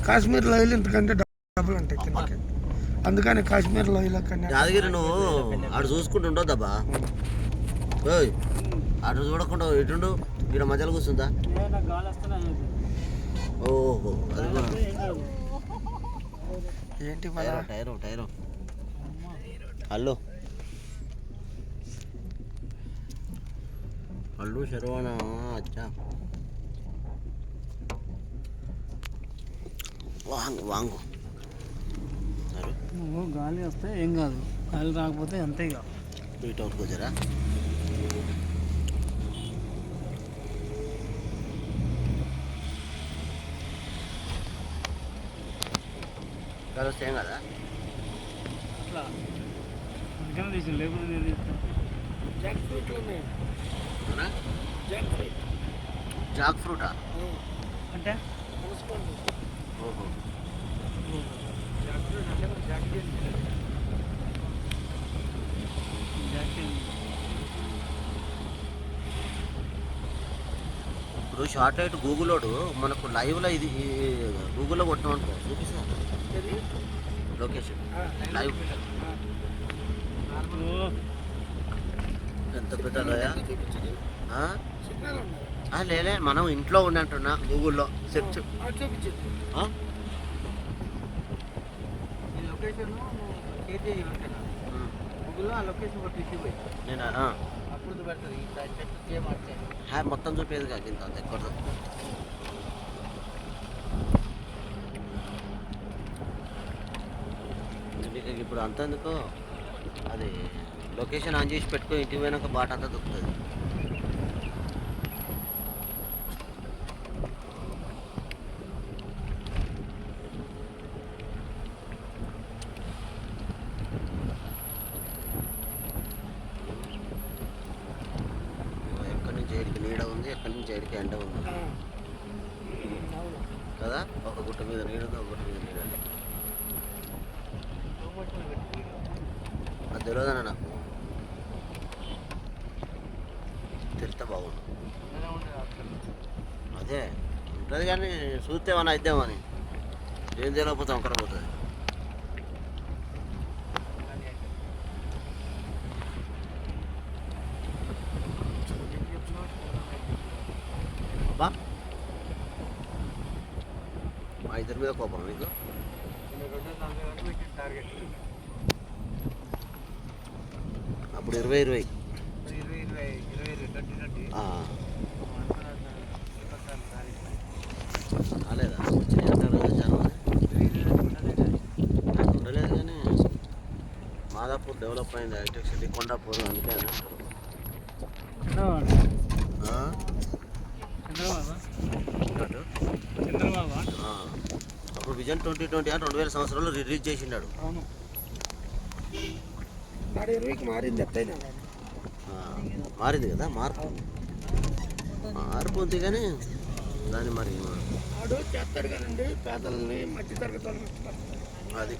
కాశ్మీర్ లోయలు ఇంతకంటే డబ్బులు ఉంటాయి కిందకి, అందుకని కాశ్మీర్ లోయల కన్నా. యాదగిరి నువ్వు ఆడు చూసుకుంటూ ఉండొద్దబ్బా, అటు చూడకుండా ఎటుండు ఇక్కడ మధ్యలో కూర్చుందా. ఓహో అది ఏంటి టైరు టైరు హలో అల్లు శర్వాణ అచ్చా వాంగు వాంగు. నువ్వు గాలి వస్తే ఏం కాదు, గాలి రాకపోతే అంతే. ఇక బీట్ అవుట్కి వచ్చారా? గాలి వస్తే ఏం కదా అట్లా అందుకనే తీసిన, లేకపోతే నేను తీస్తాను. జాక్ ఫ్రూట్లు ఉన్నాయి. జాక్ ఫ్రూటా అంటే ఓహో ఇప్పుడు షార్ట్ లైట్ గూగుల్లోడు మనకు లైవ్లో ఇది గూగుల్లో కొట్టామనుకో చూపిస్తా లొకేషన్ లైవ్ ఎంత పెట్టాలయా? లేలే మనం ఇంట్లో ఉన్నట్టున్నా గూగుల్లో సెర్చ్ మొత్తం చూపేది కాదు ఇంత ఎక్కడ ఇప్పుడు అంతెందుకు అది లొకేషన్ ఆన్ చేసి పెట్టుకో, ఇంటికి పోయినాక బాట అంతా దొరుకుతుంది. ఎక్కడి నుంచి ఏడికి నీడ ఉంది, ఎక్కడి నుంచి ఏడికి ఎండ ఉంది కదా. ఒక గుట్ట మీద నీడ ఉంది, ఒక గుట్ట మీద నీడ. అది తెలియదన్న నాకు, తెలిస్తే బాగుండు. అదే ఉంటుంది కానీ చూస్తేమన్నా అయిద్దామని, ఏం తెలియకపోతే ఒకరు పోతుంది. అబ్బా మా ఇద్దరి మీద కోపం మీకు. అప్పుడు 20-20 కాలేదా? వచ్చినాయి అంటారు కదా చాలా ఉండలేదు కానీ మాదాపూర్ డెవలప్ అయింది, హైటెక్ సిటీ కొండాపూర్, అందుకే అని అంటారు. అప్పుడు విజన్ 2020 2000 సంవత్సరంలో రిలీజ్ చేసిండాడు. మారింది కదా, మార్పు ఉంది కానీ దాన్ని మరి చేస్తాడు కదండి పేదలని, మధ్య తరగతి అది